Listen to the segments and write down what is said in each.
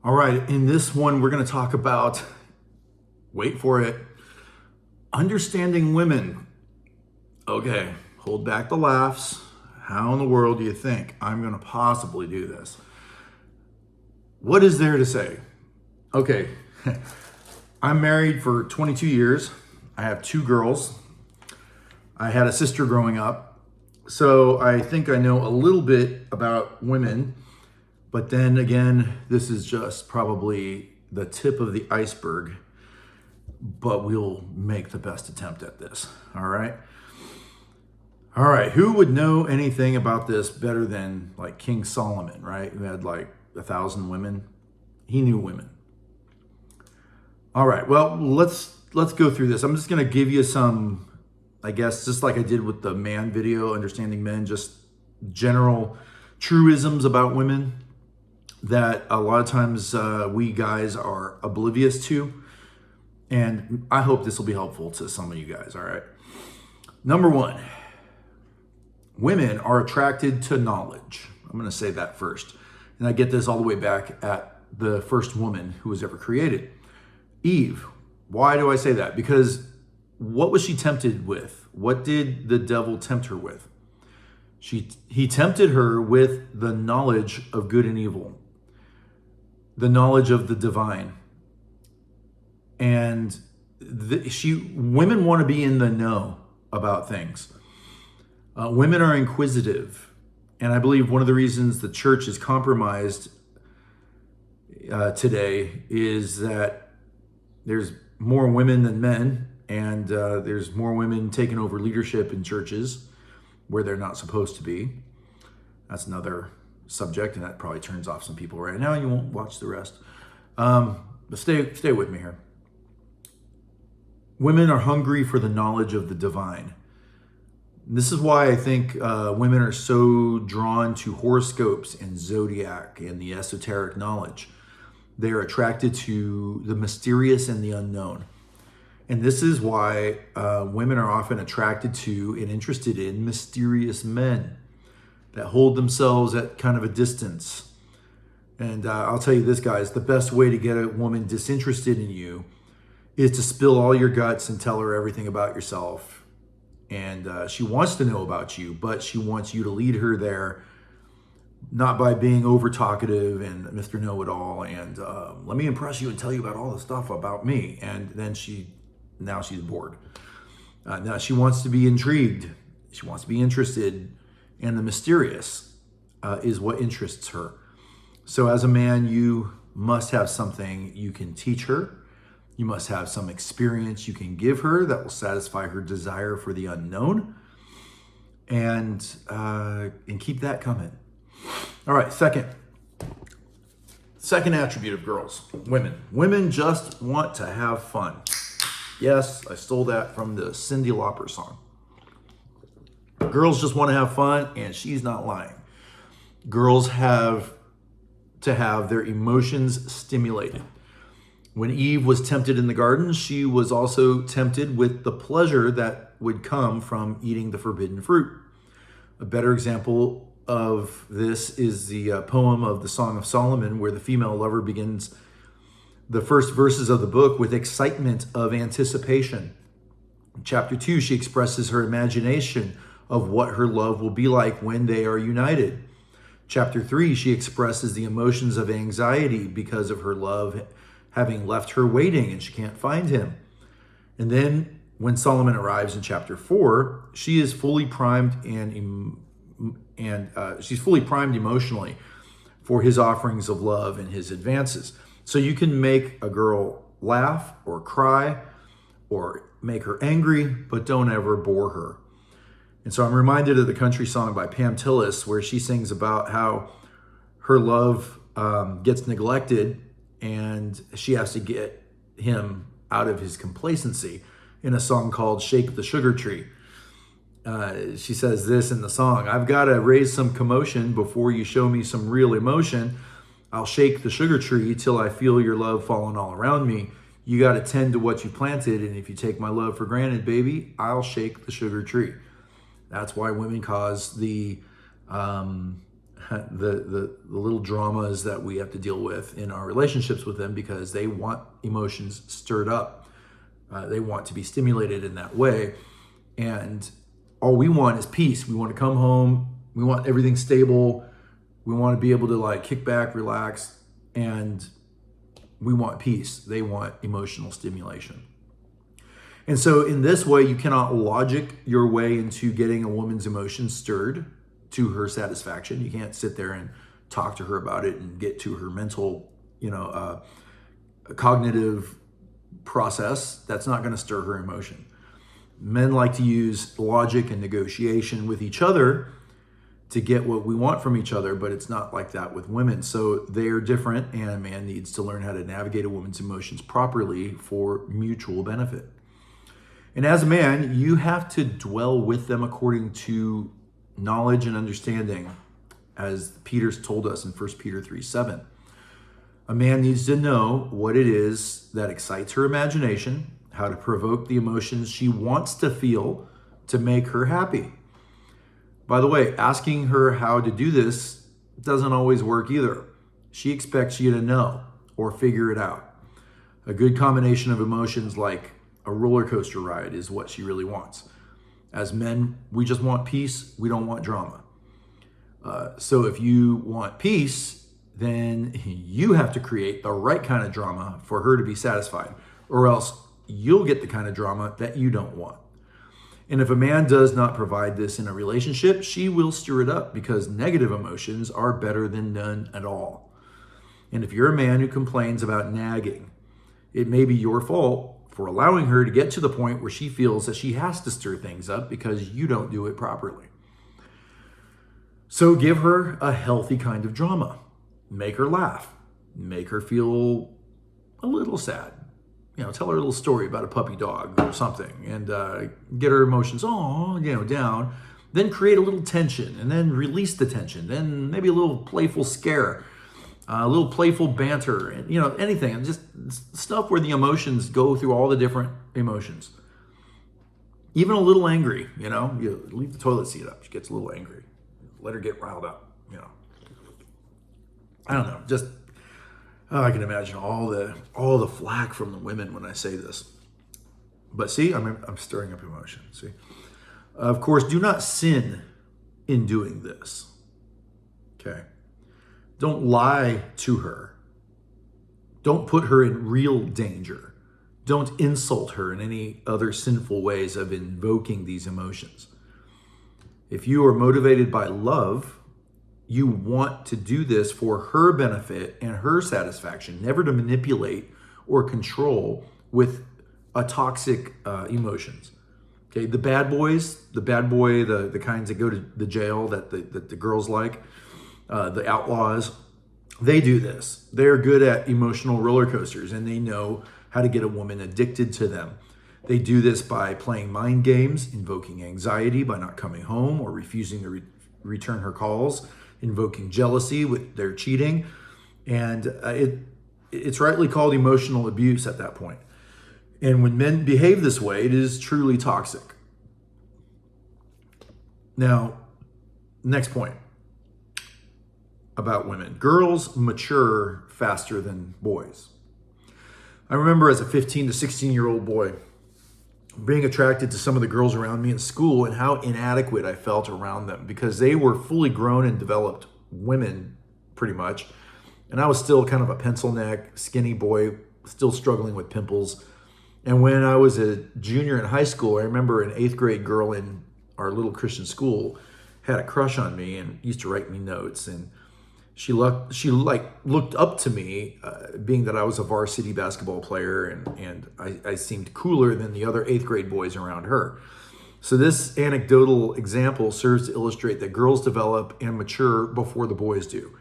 All right, in this one, we're going to talk about, wait for it, understanding women. Okay, hold back the laughs. How in the world do you think I'm going to possibly do this? What is there to say? Okay, I'm married for 22 years. I have two girls. I had a sister growing up. So I think I know a little bit about women. But then again, this is just probably the tip of the iceberg, but we'll make the best attempt at this. All right. All right. Who would know anything about this better than like King Solomon, right? Who had like 1,000 women. He knew women. All right. Well, let's go through this. I'm just going to give you some, I guess, just like I did with the man video, Understanding Men, just general truisms about women that a lot of times we guys are oblivious to. And I hope this will be helpful to some of you guys, all right? Number one, women are attracted to knowledge. I'm going to say that first. And I get this all the way back at the first woman who was ever created, Eve. Why do I say that? Because what was she tempted with? What did the devil tempt her with? He tempted her with the knowledge of good and evil, the knowledge of the divine. And women want to be in the know about things. Women are inquisitive. And I believe one of the reasons the church is compromised today is that there's more women than men, and there's more women taking over leadership in churches where they're not supposed to be. That's another subject, and that probably turns off some people right now. You won't watch the rest. But stay with me here. Women are hungry for the knowledge of the divine. This is why I think women are so drawn to horoscopes and zodiac and the esoteric knowledge. They're attracted to the mysterious and the unknown. And this is why women are often attracted to and interested in mysterious men that hold themselves at kind of a distance. And I'll tell you this, guys, the best way to get a woman disinterested in you is to spill all your guts and tell her everything about yourself. And she wants to know about you, but she wants you to lead her there, not by being over talkative and Mr. Know-it-all and let me impress you and tell you about all the stuff about me. And then now she's bored. Now she wants to be intrigued. She wants to be interested, and the mysterious is what interests her. So as a man, you must have something you can teach her. You must have some experience you can give her that will satisfy her desire for the unknown, and keep that coming. All right, second attribute of girls, women. Women just want to have fun. Yes, I stole that from the Cyndi Lauper song. Girls just want to have fun, and she's not lying. Girls have to have their emotions stimulated. When Eve was tempted in the garden, she was also tempted with the pleasure that would come from eating the forbidden fruit. A better example of this is the poem of the Song of Solomon, where the female lover begins the first verses of the book with excitement of anticipation. In chapter 2, she expresses her imagination of what her love will be like when they are united. Chapter 3, she expresses the emotions of anxiety because of her love having left her waiting and she can't find him. And then when Solomon arrives in chapter 4, she is fully primed she's fully primed emotionally for his offerings of love and his advances. So you can make a girl laugh or cry or make her angry, but don't ever bore her. And so I'm reminded of the country song by Pam Tillis, where she sings about how her love gets neglected and she has to get him out of his complacency in a song called Shake the Sugar Tree. She says this in the song: I've got to raise some commotion before you show me some real emotion. I'll shake the sugar tree till I feel your love falling all around me. You got to tend to what you planted, and if you take my love for granted, baby, I'll shake the sugar tree. That's why women cause the the little dramas that we have to deal with in our relationships with them, because they want emotions stirred up. They want to be stimulated in that way. And all we want is peace. We want to come home. We want everything stable. We want to be able to like kick back, relax, and we want peace. They want emotional stimulation. And so in this way, you cannot logic your way into getting a woman's emotions stirred to her satisfaction. You can't sit there and talk to her about it and get to her mental, cognitive process. That's not going to stir her emotion. Men like to use logic and negotiation with each other to get what we want from each other, but it's not like that with women. So they're different, and a man needs to learn how to navigate a woman's emotions properly for mutual benefit. And as a man, you have to dwell with them according to knowledge and understanding, as Peter's told us in 1 Peter 3:7. A man needs to know what it is that excites her imagination, how to provoke the emotions she wants to feel to make her happy. By the way, asking her how to do this doesn't always work either. She expects you to know or figure it out. A good combination of emotions like a roller coaster ride is what she really wants. As men, we just want peace. We don't want drama. So if you want peace, then you have to create the right kind of drama for her to be satisfied, or else you'll get the kind of drama that you don't want. And if a man does not provide this in a relationship, she will stir it up, because negative emotions are better than none at all. And if you're a man who complains about nagging, it may be your fault for allowing her to get to the point where she feels that she has to stir things up because you don't do it properly. So give her a healthy kind of drama. Make her laugh. Make her feel a little sad. Tell her a little story about a puppy dog or something, and get her emotions, down. Then create a little tension, and then release the tension. Then maybe a little playful scare, a little playful banter, and anything, just stuff where the emotions go through all the different emotions. Even a little angry, you leave the toilet seat up. She gets a little angry. Let her get riled up. I don't know, just. I can imagine all the flack from the women when I say this. But see, I'm stirring up emotion. See, of course, do not sin in doing this. Okay, don't lie to her. Don't put her in real danger. Don't insult her in any other sinful ways of invoking these emotions. If you are motivated by love, you want to do this for her benefit and her satisfaction, never to manipulate or control with a toxic emotions. Okay, the bad boys, the kinds that go to the jail that the girls like, the outlaws, they do this. They're good at emotional roller coasters, and they know how to get a woman addicted to them. They do this by playing mind games, invoking anxiety by not coming home or refusing to return her calls, invoking jealousy with their cheating, and it's rightly called emotional abuse at that point. And when men behave this way, it is truly toxic. Now, next point about women. Girls mature faster than boys. I remember as a 15 to 16-year-old boy being attracted to some of the girls around me in school and how inadequate I felt around them, because they were fully grown and developed women pretty much. And I was still kind of a pencil neck, skinny boy, still struggling with pimples. And when I was a junior in high school, I remember an 8th grade girl in our little Christian school had a crush on me and used to write me notes. And she looked up to me, being that I was a varsity basketball player, and I seemed cooler than the other 8th grade boys around her. So this anecdotal example serves to illustrate that girls develop and mature before the boys do.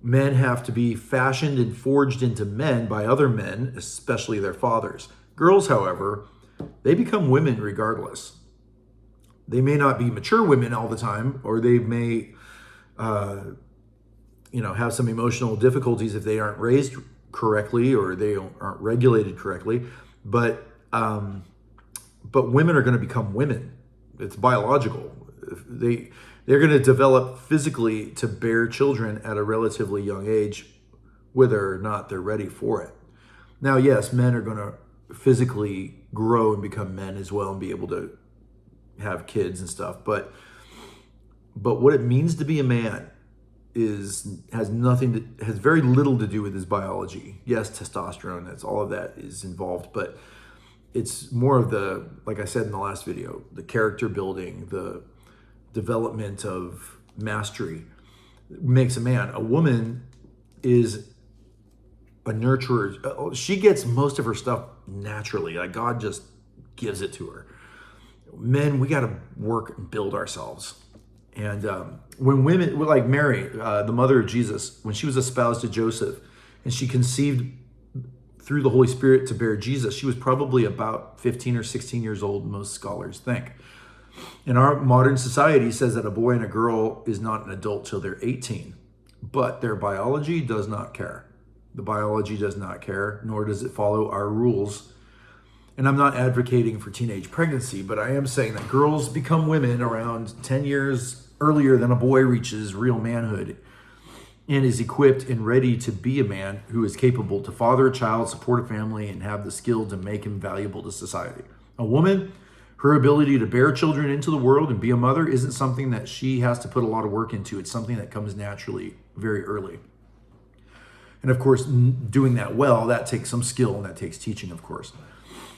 Men have to be fashioned and forged into men by other men, especially their fathers. Girls, however, they become women regardless. They may not be mature women all the time, or they may have some emotional difficulties if they aren't raised correctly or they aren't regulated correctly. But women are going to become women. It's biological. They They're going to develop physically to bear children at a relatively young age, whether or not they're ready for it. Now, yes, men are going to physically grow and become men as well and be able to have kids and stuff. But what it means to be a man has very little to do with his biology. Yes, testosterone, that's all of that is involved, but it's more of the, like I said in the last video, the character building, the development of mastery makes a man. A woman is a nurturer. She gets most of her stuff naturally. Like God just gives it to her. Men, we got to work and build ourselves. And when women, like Mary, the mother of Jesus, when she was espoused to Joseph and she conceived through the Holy Spirit to bear Jesus, she was probably about 15 or 16 years old, most scholars think. And our modern society says that a boy and a girl is not an adult till they're 18, but their biology does not care. The biology does not care, nor does it follow our rules. And I'm not advocating for teenage pregnancy, but I am saying that girls become women around 10 years earlier than a boy reaches real manhood and is equipped and ready to be a man who is capable to father a child, support a family, and have the skill to make him valuable to society. A woman, her ability to bear children into the world and be a mother isn't something that she has to put a lot of work into. It's something that comes naturally very early. And of course, doing that well, that takes some skill and that takes teaching, of course.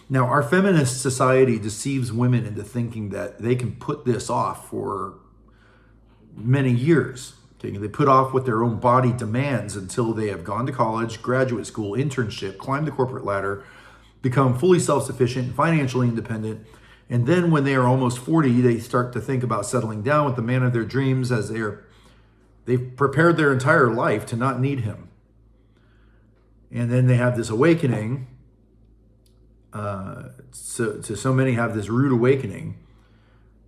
Now, our feminist society deceives women into thinking that they can put this off for many years. Okay? They put off what their own body demands until they have gone to college, graduate school, internship, climbed the corporate ladder, become fully self-sufficient and financially independent. And then when they are almost 40, they start to think about settling down with the man of their dreams as they've prepared their entire life to not need him. And then they have this awakening. So many have this rude awakening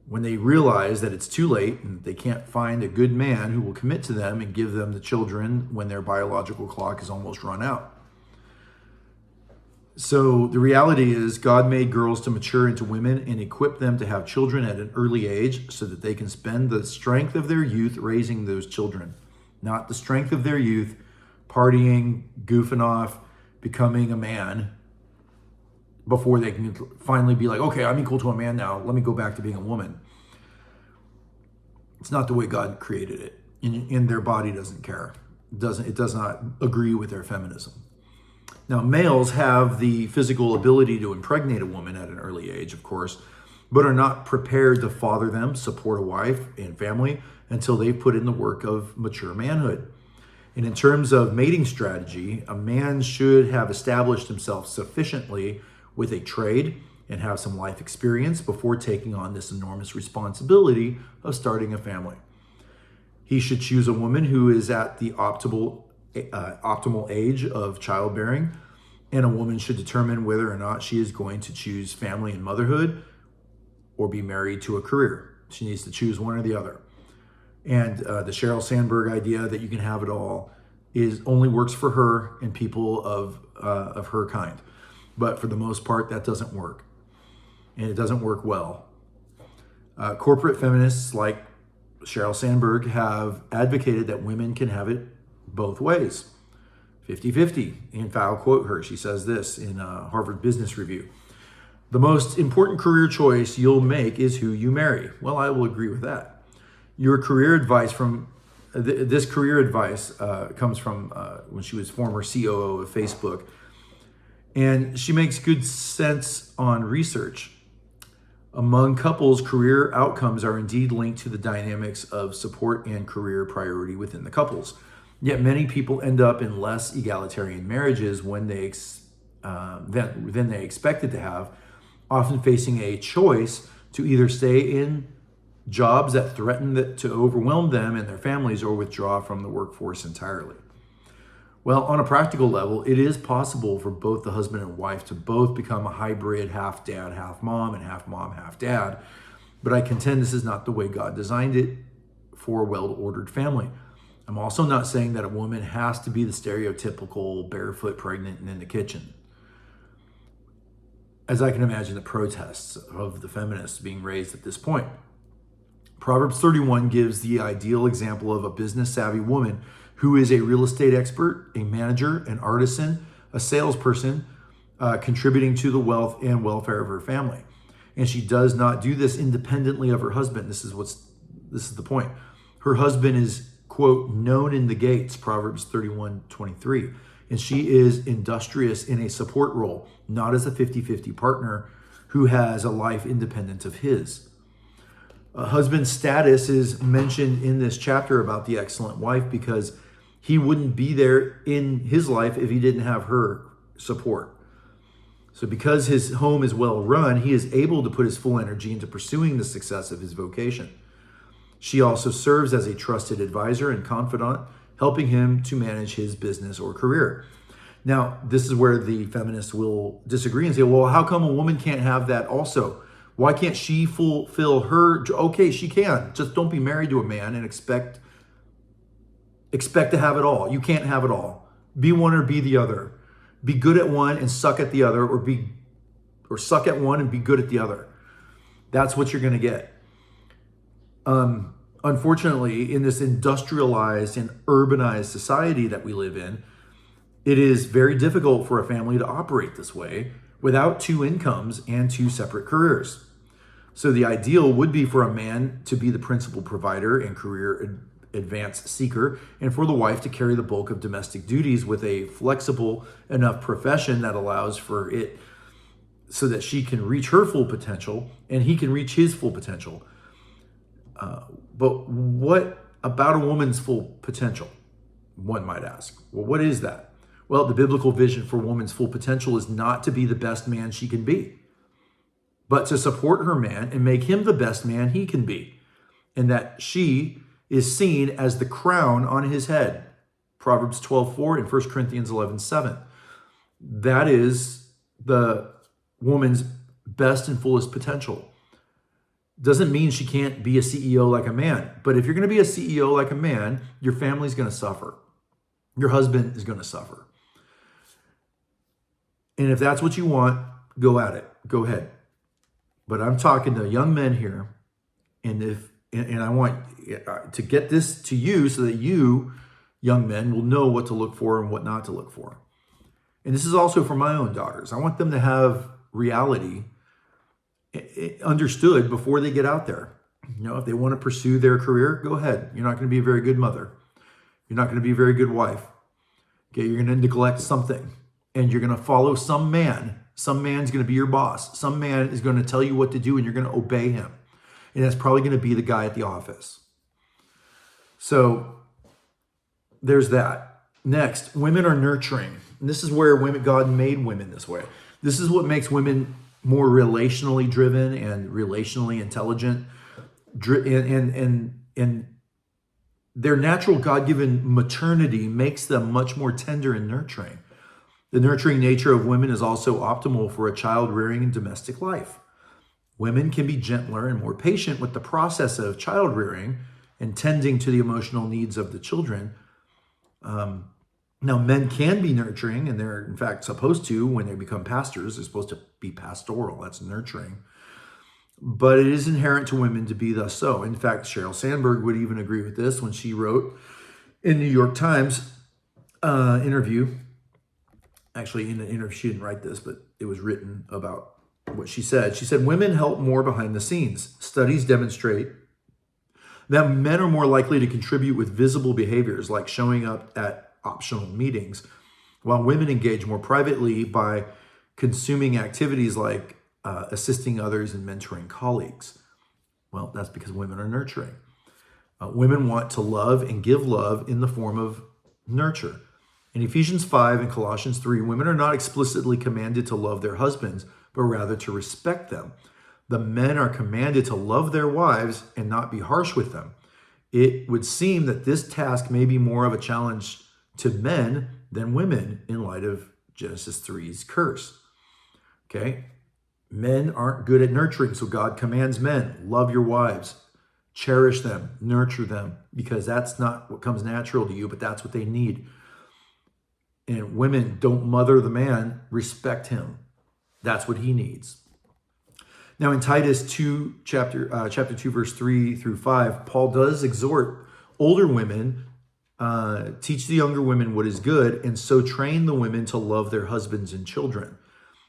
when they realize that it's too late and they can't find a good man who will commit to them and give them the children when their biological clock is almost run out. So the reality is God made girls to mature into women and equip them to have children at an early age so that they can spend the strength of their youth raising those children, not the strength of their youth partying, goofing off, becoming a man before they can finally be like, okay, I'm equal to a man now. Let me go back to being a woman. It's not the way God created it. And their body doesn't care. It does not agree with their feminism. Now, males have the physical ability to impregnate a woman at an early age, of course, but are not prepared to father them, support a wife and family until they've put in the work of mature manhood. And in terms of mating strategy, a man should have established himself sufficiently with a trade and have some life experience before taking on this enormous responsibility of starting a family. He should choose a woman who is at the optimal age of childbearing, and a woman should determine whether or not she is going to choose family and motherhood or be married to a career. She needs to choose one or the other. And the Sheryl Sandberg idea that you can have it all only works for her and people of her kind. But for the most part, that doesn't work. And it doesn't work well. Corporate feminists like Sheryl Sandberg have advocated that women can have it both ways, 50-50. In fact, I'll quote her. She says this in Harvard Business Review. The most important career choice you'll make is who you marry. Well, I will agree with that. Your career advice this career advice comes from when she was former COO of Facebook. And she makes good sense on research. Among couples, career outcomes are indeed linked to the dynamics of support and career priority within the couples. Yet many people end up in less egalitarian marriages than they expected to have, often facing a choice to either stay in jobs that threaten to overwhelm them and their families or withdraw from the workforce entirely. Well, on a practical level, it is possible for both the husband and wife to both become a hybrid, half dad, half mom, and half mom, half dad. But I contend this is not the way God designed it for a well-ordered family. I'm also not saying that a woman has to be the stereotypical barefoot, pregnant, and in the kitchen. As I can imagine the protests of the feminists being raised at this point. Proverbs 31 gives the ideal example of a business-savvy woman who is a real estate expert, a manager, an artisan, a salesperson, contributing to the wealth and welfare of her family. And she does not do this independently of her husband. This is the point. Her husband is, quote, known in the gates, Proverbs 31:23. And she is industrious in a support role, not as a 50-50 partner who has a life independent of his. A husband's status is mentioned in this chapter about the excellent wife because he wouldn't be there in his life if he didn't have her support. So because his home is well run, he is able to put his full energy into pursuing the success of his vocation. She also serves as a trusted advisor and confidant, helping him to manage his business or career. Now, this is where the feminists will disagree and say, well, how come a woman can't have that also? Why can't she fulfill her? Okay, she can. Just don't be married to a man and expect to have it all. You can't have it all. Be one or be the other. Be good at one and suck at the other, or suck at one and be good at the other. That's what you're going to get. Unfortunately, in this industrialized and urbanized society that we live in, it is very difficult for a family to operate this way without two incomes and two separate careers. So the ideal would be for a man to be the principal provider and career advance seeker, and for the wife to carry the bulk of domestic duties with a flexible enough profession that allows for it so that she can reach her full potential and he can reach his full potential. But what about a woman's full potential? One might ask. Well, what is that? Well, the biblical vision for a woman's full potential is not to be the best man she can be, but to support her man and make him the best man he can be, and that she is seen as the crown on his head. Proverbs 12:4 and 1 Corinthians 11:7. That is the woman's best and fullest potential. Doesn't mean she can't be a CEO like a man, but if you're going to be a CEO like a man, your family's going to suffer. Your husband is going to suffer. And if that's what you want, go at it. Go ahead. But I'm talking to young men here, and I want to get this to you so that you, young men, will know what to look for and what not to look for. And this is also for my own daughters. I want them to have reality understood before they get out there. You know, if they want to pursue their career, go ahead. You're not going to be a very good mother. You're not going to be a very good wife. Okay, you're going to neglect something, and you're going to follow some man. Some man's going to be your boss. Some man is going to tell you what to do, and you're going to obey him. And that's probably going to be the guy at the office. So there's that. Next, women are nurturing. And this is where God made women this way. This is what makes women more relationally driven and relationally intelligent. And their natural God-given maternity makes them much more tender and nurturing. The nurturing nature of women is also optimal for a child rearing and domestic life. Women can be gentler and more patient with the process of child rearing and tending to the emotional needs of the children. Now, men can be nurturing, and they're in fact supposed to when they become pastors. They're supposed to be pastoral. That's nurturing. But it is inherent to women to be thus so. In fact, Sheryl Sandberg would even agree with this when she wrote in New York Times interview. Actually, in the interview, she didn't write this, but it was written about what she said. She said, women help more behind the scenes. Studies demonstrate that men are more likely to contribute with visible behaviors like showing up at optional meetings, while women engage more privately by consuming activities like assisting others and mentoring colleagues. Well, that's because women are nurturing. Women want to love and give love in the form of nurture. In Ephesians 5 and Colossians 3, women are not explicitly commanded to love their husbands, but rather to respect them. The men are commanded to love their wives and not be harsh with them. It would seem that this task may be more of a challenge to men than women in light of Genesis 3's curse. Okay? Men aren't good at nurturing, so God commands men, love your wives, cherish them, nurture them, because that's not what comes natural to you, but that's what they need. And women, don't mother the man, respect him. That's what he needs. Now in Titus 2, chapter 2, verse 3 through 5, Paul does exhort older women, teach the younger women what is good, and so train the women to love their husbands and children,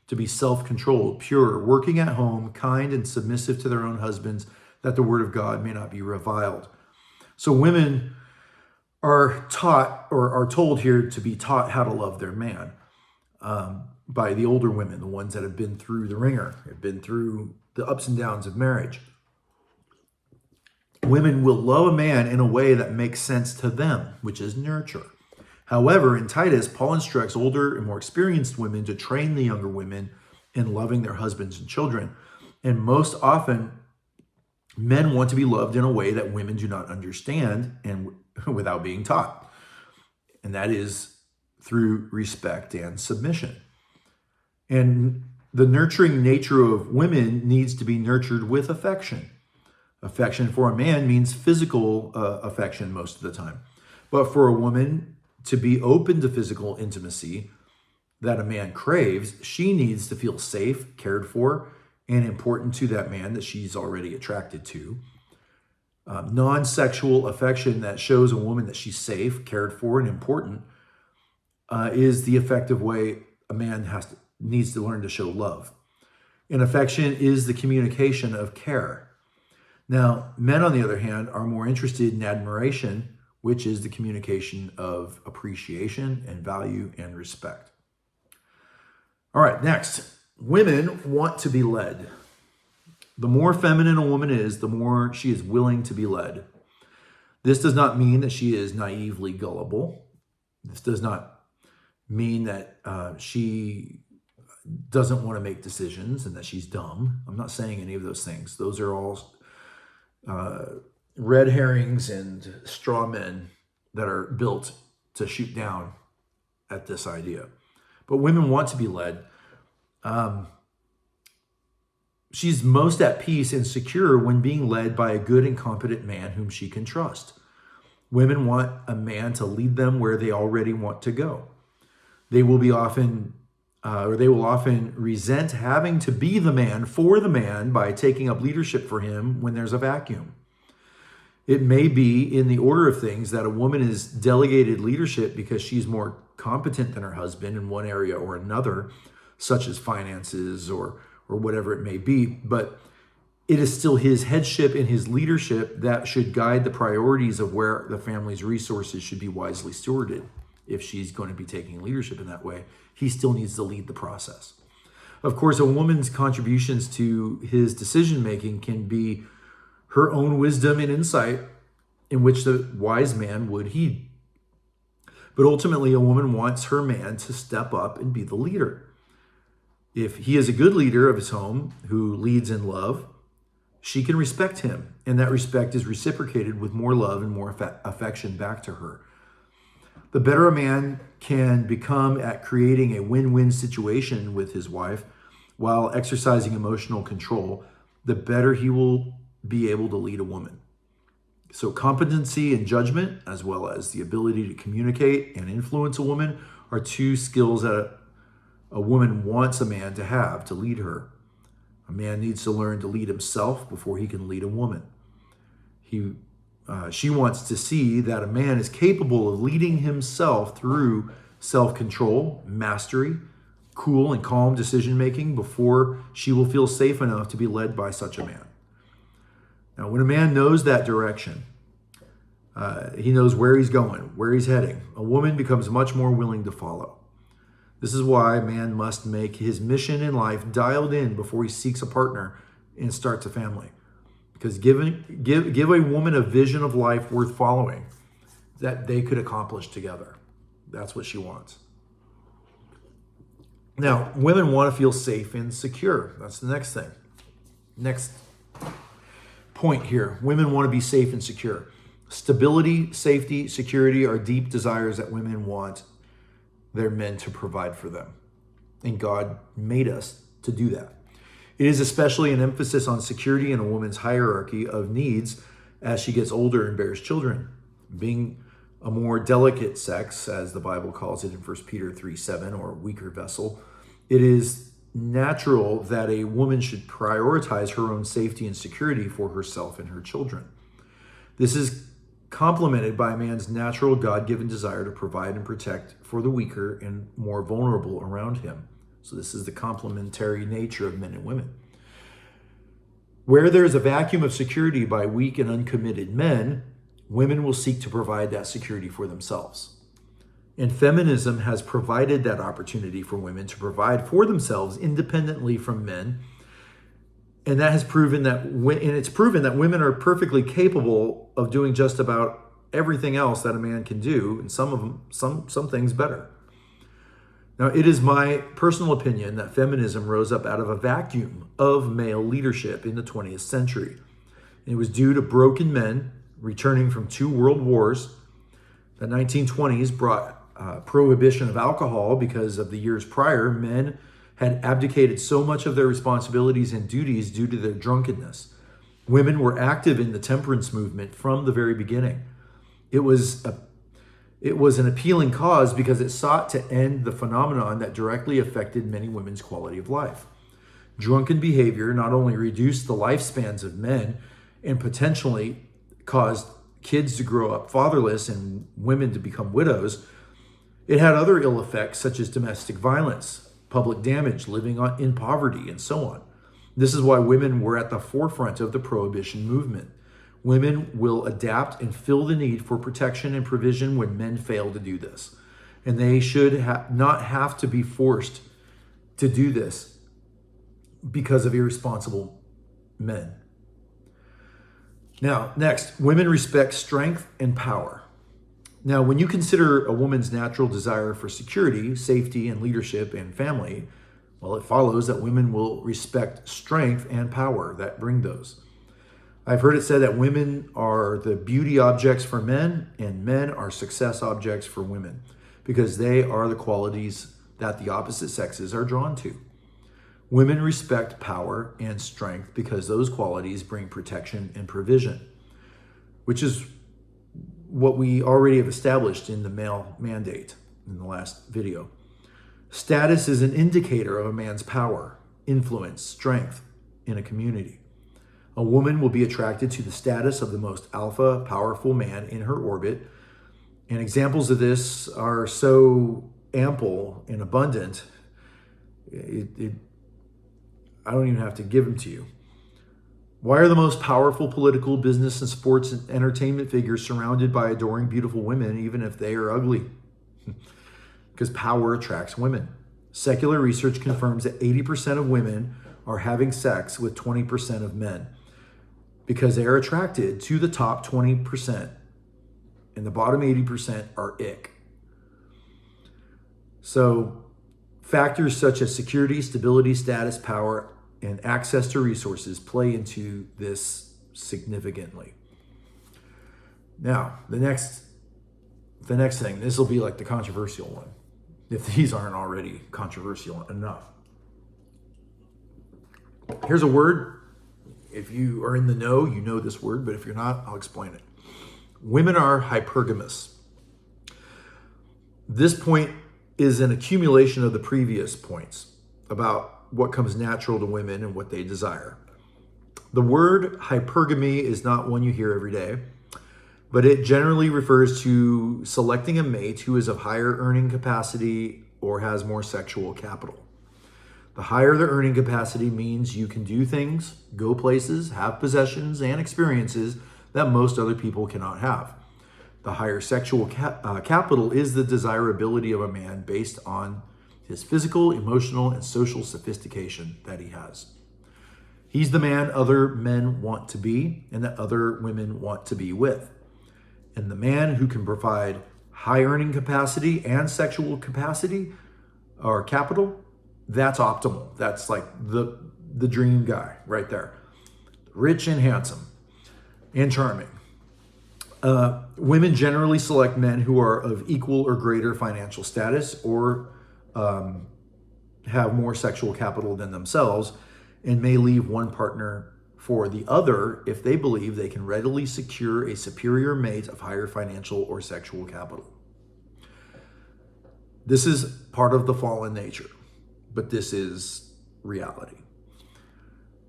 to be self-controlled, pure, working at home, kind and submissive to their own husbands, that the word of God may not be reviled. So women are taught, or are told here, to be taught how to love their man by the older women, the ones that have been through the ringer, have been through the ups and downs of marriage. Women will love a man in a way that makes sense to them, which is nurture. However, in Titus, Paul instructs older and more experienced women to train the younger women in loving their husbands and children. And most often, men want to be loved in a way that women do not understand and without being taught. And that is through respect and submission. And the nurturing nature of women needs to be nurtured with affection. Affection for a man means physical affection most of the time. But for a woman to be open to physical intimacy that a man craves, she needs to feel safe, cared for, and important to that man that she's already attracted to. Non-sexual affection that shows a woman that she's safe, cared for, and important is the effective way a man needs to learn to show love. And affection is the communication of care. Now, men, on the other hand, are more interested in admiration, which is the communication of appreciation and value and respect. All right, next. Women want to be led. The more feminine a woman is, the more she is willing to be led. This does not mean that she is naively gullible. This does not mean that she doesn't want to make decisions and that she's dumb. I'm not saying any of those things. Those are all red herrings and straw men that are built to shoot down at this idea. But women want to be led. She's most at peace and secure when being led by a good and competent man whom she can trust. Women want a man to lead them where they already want to go. They will often resent having to be the man for the man by taking up leadership for him when there's a vacuum. It may be in the order of things that a woman is delegated leadership because she's more competent than her husband in one area or another, such as finances or whatever it may be, but it is still his headship and his leadership that should guide the priorities of where the family's resources should be wisely stewarded. If she's going to be taking leadership in that way, he still needs to lead the process. Of course, a woman's contributions to his decision-making can be her own wisdom and insight in which the wise man would heed. But ultimately, a woman wants her man to step up and be the leader. If he is a good leader of his home who leads in love, she can respect him, and that respect is reciprocated with more love and more affection back to her. The better a man can become at creating a win-win situation with his wife while exercising emotional control, the better he will be able to lead a woman. So competency and judgment, as well as the ability to communicate and influence a woman, are two skills that a woman wants a man to have to lead her. A man needs to learn to lead himself before he can lead a woman. She wants to see that a man is capable of leading himself through self-control, mastery, cool and calm decision-making before she will feel safe enough to be led by such a man. Now, when a man knows that direction, he knows where he's going, where he's heading, a woman becomes much more willing to follow. This is why a man must make his mission in life dialed in before he seeks a partner and starts a family. Because give a woman a vision of life worth following that they could accomplish together. That's what she wants. Now, women want to feel safe and secure. That's the next thing. Next point here. Women want to be safe and secure. Stability, safety, security are deep desires that women want their men to provide for them. And God made us to do that. It is especially an emphasis on security in a woman's hierarchy of needs as she gets older and bears children. Being a more delicate sex, as the Bible calls it in 1 Peter 3:7, or weaker vessel, it is natural that a woman should prioritize her own safety and security for herself and her children. This is complemented by a man's natural God-given desire to provide and protect for the weaker and more vulnerable around him. So this is the complementary nature of men and women. Where there is a vacuum of security by weak and uncommitted men, women will seek to provide that security for themselves. And feminism has provided that opportunity for women to provide for themselves independently from men. And that has proven that, it's proven that women are perfectly capable of doing just about everything else that a man can do, and some things better. Now, it is my personal opinion that feminism rose up out of a vacuum of male leadership in the 20th century. It was due to broken men returning from 2 world wars. The 1920s brought prohibition of alcohol because of the years prior, men had abdicated so much of their responsibilities and duties due to their drunkenness. Women were active in the temperance movement from the very beginning. It was an appealing cause because it sought to end the phenomenon that directly affected many women's quality of life. Drunken behavior not only reduced the lifespans of men and potentially caused kids to grow up fatherless and women to become widows, it had other ill effects such as domestic violence, public damage, living in poverty, and so on. This is why women were at the forefront of the prohibition movement. Women will adapt and fill the need for protection and provision when men fail to do this. And they should not have to be forced to do this because of irresponsible men. Now, next, women respect strength and power. Now, when you consider a woman's natural desire for security, safety, and leadership and family, well, it follows that women will respect strength and power that bring those. I've heard it said that women are the beauty objects for men and men are success objects for women because they are the qualities that the opposite sexes are drawn to. Women respect power and strength because those qualities bring protection and provision, which is what we already have established in the male mandate in the last video. Status is an indicator of a man's power, influence, strength in a community. A woman will be attracted to the status of the most alpha, powerful man in her orbit. And examples of this are so ample and abundant, I don't even have to give them to you. Why are the most powerful political, business, and sports and entertainment figures surrounded by adoring, beautiful women, even if they are ugly? Because power attracts women. Secular research confirms that 80% of women are having sex with 20% of men because they are attracted to the top 20%, and the bottom 80% are ick. So factors such as security, stability, status, power, and access to resources play into this significantly. Now, the next thing, this will be like the controversial one, if these aren't already controversial enough. Here's a word. If you are in the know, you know this word, but if you're not, I'll explain it. Women are hypergamous. This point is an accumulation of the previous points about what comes natural to women and what they desire. The word hypergamy is not one you hear every day, but it generally refers to selecting a mate who is of higher earning capacity or has more sexual capital. The higher the earning capacity means you can do things, go places, have possessions and experiences that most other people cannot have. The higher sexual capital is the desirability of a man based on his physical, emotional, and social sophistication that he has. He's the man other men want to be and that other women want to be with. And the man who can provide high earning capacity and sexual capacity or capital, that's optimal. That's like the dream guy right there. Rich and handsome and charming. Women generally select men who are of equal or greater financial status or have more sexual capital than themselves and may leave one partner for the other if they believe they can readily secure a superior mate of higher financial or sexual capital. This is part of the fallen nature, but this is reality.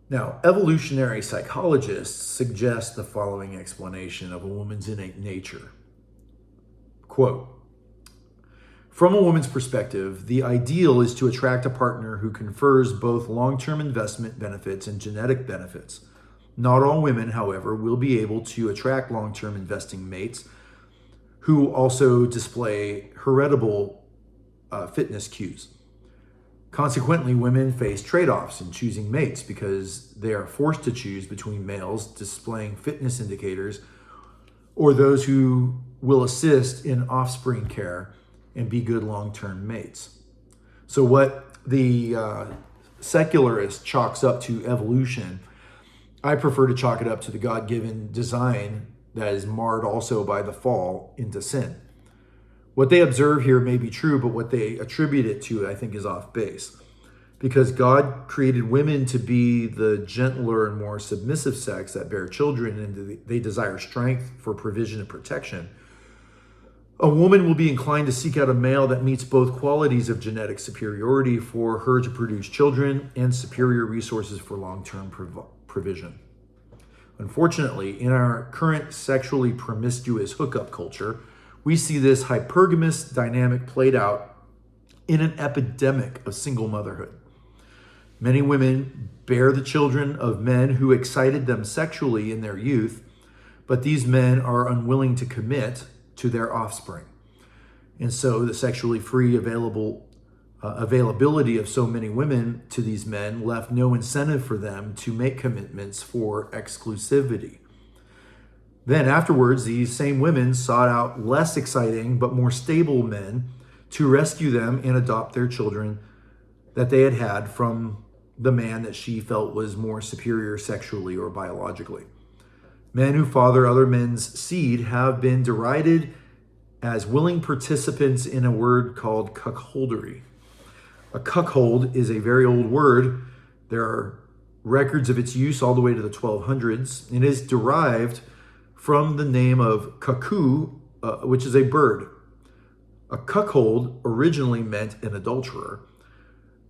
Now, evolutionary psychologists suggest the following explanation of a woman's innate nature. Quote, from a woman's perspective, the ideal is to attract a partner who confers both long-term investment benefits and genetic benefits. Not all women, however, will be able to attract long-term investing mates who also display heritable fitness cues. Consequently, women face trade-offs in choosing mates because they are forced to choose between males displaying fitness indicators or those who will assist in offspring care and be good long-term mates. So what the secularist chalks up to evolution, I prefer to chalk it up to the God-given design that is marred also by the fall into sin. What they observe here may be true, but what they attribute it to, I think, is off base. Because God created women to be the gentler and more submissive sex that bear children, and they desire strength for provision and protection, a woman will be inclined to seek out a male that meets both qualities of genetic superiority for her to produce children and superior resources for long-term provision. Unfortunately, in our current sexually promiscuous hookup culture, we see this hypergamous dynamic played out in an epidemic of single motherhood. Many women bear the children of men who excited them sexually in their youth, but these men are unwilling to commit to their offspring. And so the sexually free availability of so many women to these men left no incentive for them to make commitments for exclusivity. Then afterwards, these same women sought out less exciting but more stable men to rescue them and adopt their children that they had had from the man that she felt was more superior sexually or biologically. Men who father other men's seed have been derided as willing participants in a word called cuckoldery. A cuckold is a very old word. There are records of its use all the way to the 1200s. It is derived from the name of cuckoo, which is a bird. A cuckold originally meant an adulterer,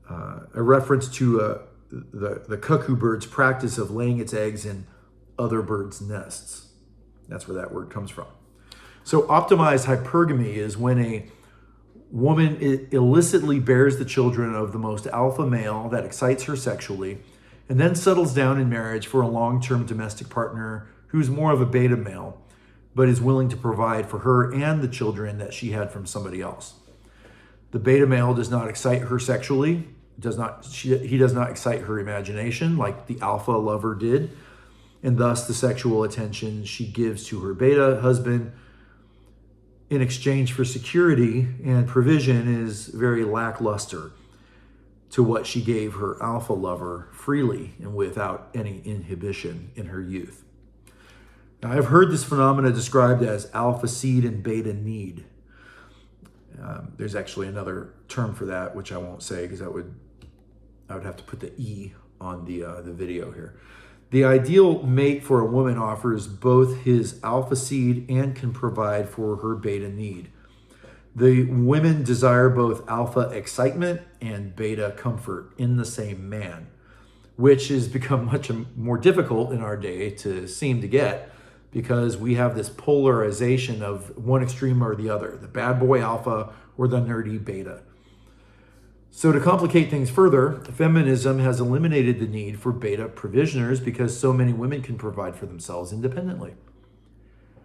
a reference to the cuckoo bird's practice of laying its eggs in other birds' nests. That's where that word comes from. So optimized hypergamy is when a woman illicitly bears the children of the most alpha male that excites her sexually, and then settles down in marriage for a long-term domestic partner who's more of a beta male, but is willing to provide for her and the children that she had from somebody else. The beta male does not excite her sexually, he does not excite her imagination like the alpha lover did, and thus the sexual attention she gives to her beta husband in exchange for security and provision is very lackluster to what she gave her alpha lover freely and without any inhibition in her youth. Now, I've heard this phenomena described as alpha seed and beta need. There's actually another term for that, which I won't say because I would have to put the E on the video here. The ideal mate for a woman offers both his alpha seed and can provide for her beta need. The women desire both alpha excitement and beta comfort in the same man, which has become much more difficult in our day to seem to get because we have this polarization of one extreme or the other, the bad boy alpha or the nerdy beta. So to complicate things further, feminism has eliminated the need for beta provisioners because so many women can provide for themselves independently.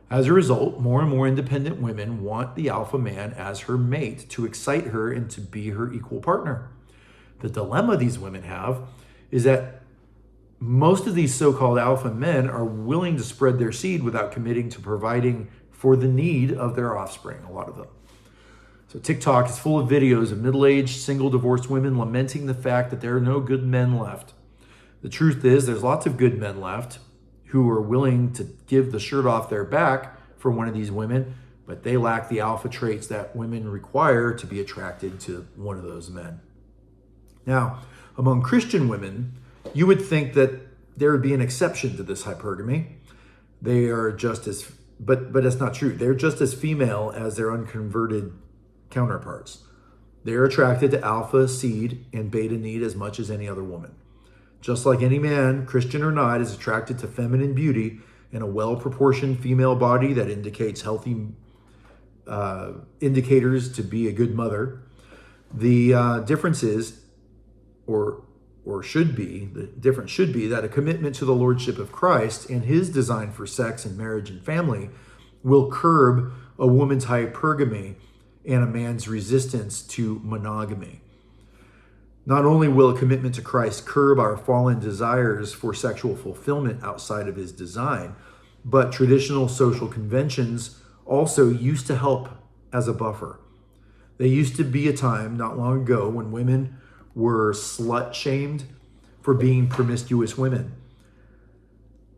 As a result, more and more independent women want the alpha man as her mate to excite her and to be her equal partner. The dilemma these women have is that most of these so-called alpha men are willing to spread their seed without committing to providing for the need of their offspring, a lot of them. So TikTok is full of videos of middle-aged, single divorced women lamenting the fact that there are no good men left. The truth is there's lots of good men left who are willing to give the shirt off their back for one of these women, but they lack the alpha traits that women require to be attracted to one of those men. Now, among Christian women, you would think that there would be an exception to this hypergamy. They are just as, but that's not true. They're just as female as their unconverted counterparts. They are attracted to alpha seed and beta need as much as any other woman. Just like any man, Christian or not, is attracted to feminine beauty and a well-proportioned female body that indicates healthy indicators to be a good mother. The difference is, or should be, the difference should be that a commitment to the lordship of Christ and his design for sex and marriage and family will curb a woman's hypergamy and a man's resistance to monogamy. Not only will a commitment to Christ curb our fallen desires for sexual fulfillment outside of his design, but traditional social conventions also used to help as a buffer. There used to be a time not long ago when women were slut-shamed for being promiscuous women.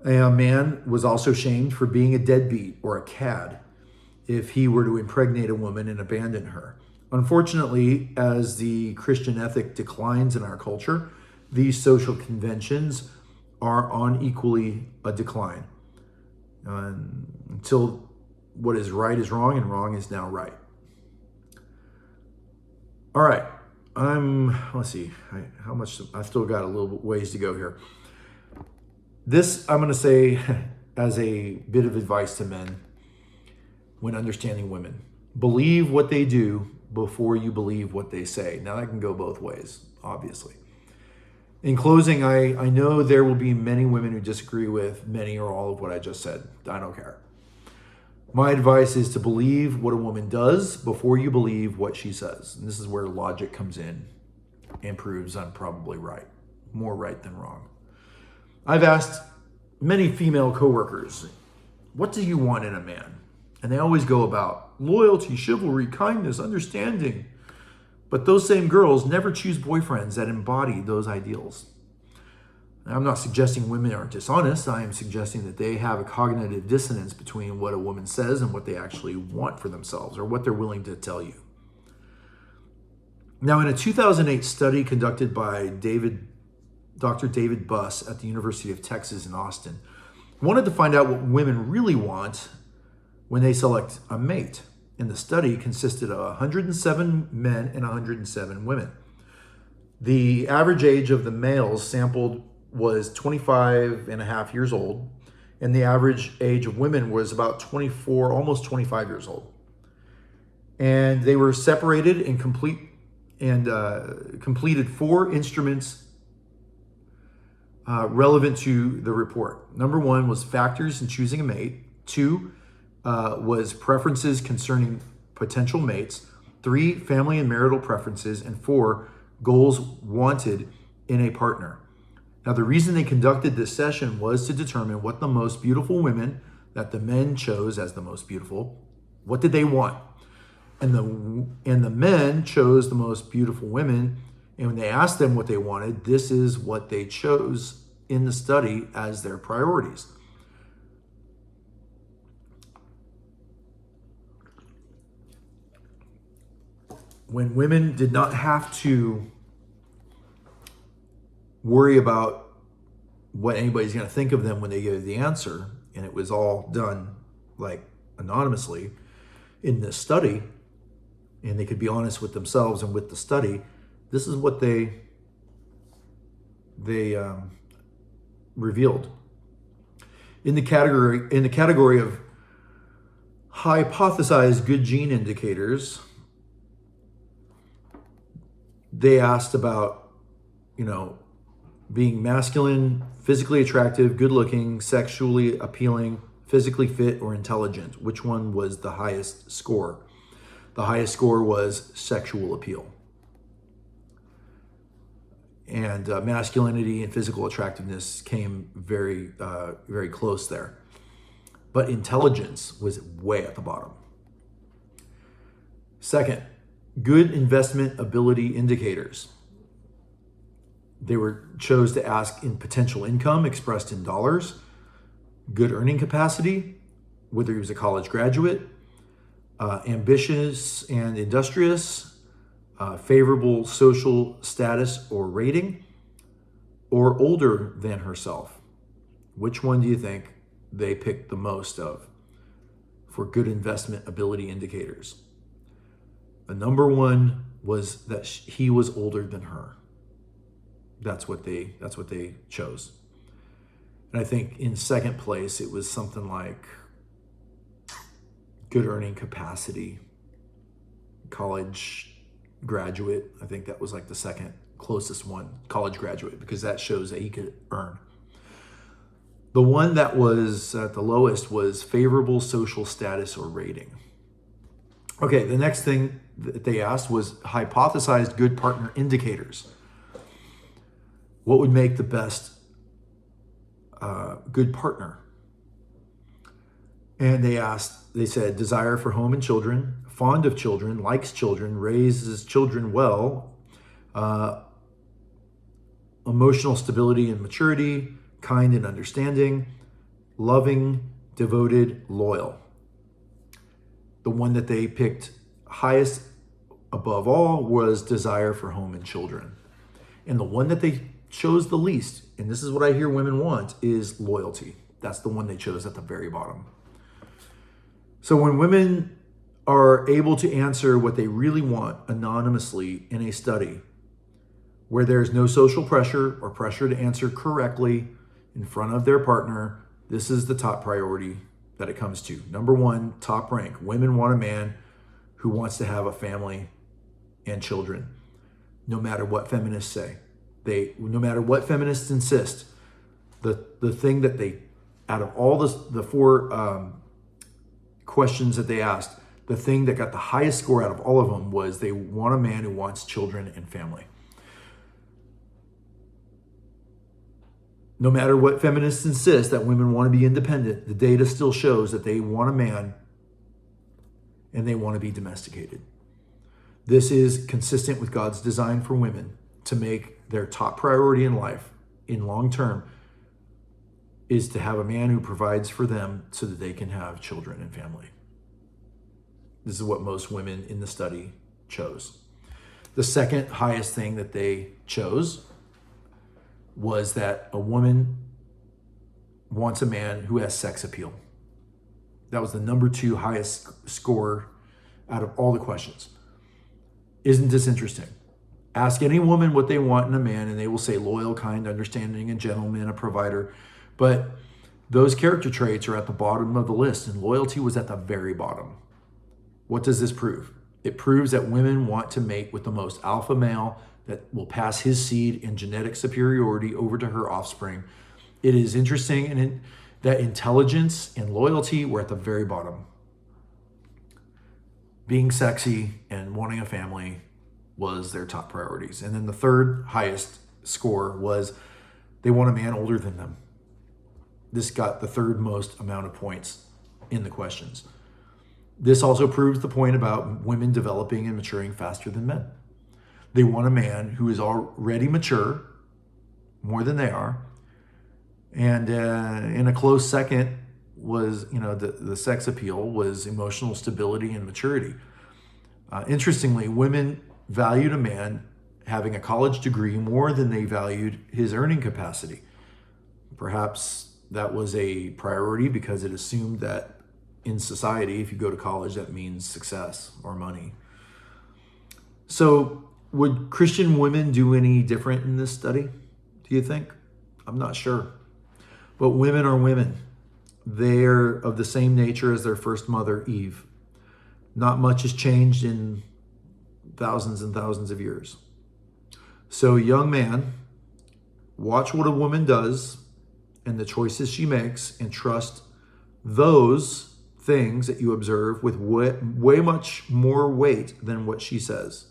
A man was also shamed for being a deadbeat or a cad if he were to impregnate a woman and abandon her. Unfortunately, as the Christian ethic declines in our culture, these social conventions are on equally a decline. Until what is right is wrong and wrong is now right. All right, let's see, how much, I've still got a little ways to go here. This, I'm going to say as a bit of advice to men when understanding women. Believe what they do before you believe what they say. Now, that can go both ways, obviously. In closing, I know there will be many women who disagree with many or all of what I just said. I don't care. My advice is to believe what a woman does before you believe what she says. And this is where logic comes in and proves I'm probably right. More right than wrong. I've asked many female coworkers, what do you want in a man? And they always go about loyalty, chivalry, kindness, understanding. But those same girls never choose boyfriends that embody those ideals. Now, I'm not suggesting women are dishonest. I am suggesting that they have a cognitive dissonance between what a woman says and what they actually want for themselves or what they're willing to tell you. Now, in a 2008 study conducted by Dr. David Buss at the University of Texas in Austin, wanted to find out what women really want when they select a mate. And the study consisted of 107 men and 107 women. The average age of the males sampled was 25 and a half years old, and the average age of women was about 24, almost 25 years old. And they were separated and completed 4 instruments relevant to the report. Number 1 was factors in choosing a mate. 2 was preferences concerning potential mates. 3, family and marital preferences. And 4, goals wanted in a partner. Now, the reason they conducted this session was to determine what the most beautiful women that the men chose as the most beautiful, what did they want? And the men chose the most beautiful women. And when they asked them what they wanted, this is what they chose in the study as their priorities. When women did not have to worry about what anybody's going to think of them when they give the answer, and it was all done like anonymously in this study, and they could be honest with themselves and with the study, this is what they revealed. In the category of hypothesized good gene indicators, they asked about, being masculine, physically attractive, good looking, sexually appealing, physically fit, or intelligent. Which one was the highest score? The highest score was sexual appeal. And masculinity and physical attractiveness came very, very close there. But intelligence was way at the bottom. Second, good investment ability indicators. They chose to ask in potential income expressed in dollars, good earning capacity, whether he was a college graduate, ambitious and industrious, favorable social status or rating, or older than herself. Which one do you think they picked the most of for good investment ability indicators? The number one was that he was older than her. That's what they chose. And I think in second place, it was something like good earning capacity, college graduate. I think that was like the second closest one, college graduate, because that shows that he could earn. The one that was at the lowest was favorable social status or rating. Okay, the next thing that they asked was hypothesized good partner indicators. What would make the best good partner? And they said desire for home and children, fond of children, likes children, raises children well, emotional stability and maturity, kind and understanding, loving, devoted, loyal. The one that they picked highest above all was desire for home and children. And the one that they chose the least, and this is what I hear women want, is loyalty. That's the one they chose at the very bottom. So when women are able to answer what they really want anonymously in a study where there's no social pressure or pressure to answer correctly in front of their partner, this is the top priority that it comes to. Number one, top rank. Women want a man who wants to have a family and children, no matter what feminists say. No matter what feminists insist, the thing that they, out of all the four questions that they asked, the thing that got the highest score out of all of them was they want a man who wants children and family. No matter what feminists insist that women want to be independent, the data still shows that they want a man and they want to be domesticated. This is consistent with God's design for women to make their top priority in life, in long term, is to have a man who provides for them so that they can have children and family. This is what most women in the study chose. The second highest thing that they chose was that a woman wants a man who has sex appeal. That was the number 2 highest score out of all the questions. Isn't this interesting? Ask any woman what they want in a man, and they will say loyal, kind, understanding, and gentleman, a provider. But those character traits are at the bottom of the list, and loyalty was at the very bottom. What does this prove? It proves that women want to mate with the most alpha male that will pass his seed and genetic superiority over to her offspring. It is interesting that intelligence and loyalty were at the very bottom. Being sexy and wanting a family was their top priorities. And then the third highest score was they want a man older than them. This got the third most amount of points in the questions. This also proves the point about women developing and maturing faster than men. They want a man who is already mature, more than they are. And in a close second was, the sex appeal was emotional stability and maturity. Interestingly, women valued a man having a college degree more than they valued his earning capacity. Perhaps that was a priority because it assumed that in society, if you go to college, that means success or money. So would Christian women do any different in this study, do you think? I'm not sure. But women are women. They're of the same nature as their first mother, Eve. Not much has changed in thousands and thousands of years. So, young man, watch what a woman does and the choices she makes, and trust those things that you observe with way much more weight than what she says.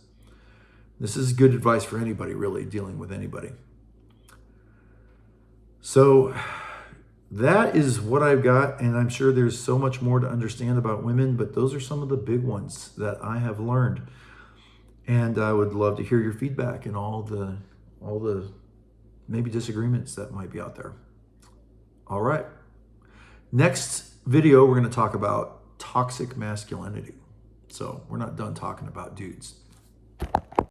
This is good advice for anybody, really, dealing with anybody. So that is what I've got, and I'm sure there's so much more to understand about women, but those are some of the big ones that I have learned. And I would love to hear your feedback and all the maybe disagreements that might be out there. All right. Next video, we're going to talk about toxic masculinity. So we're not done talking about dudes.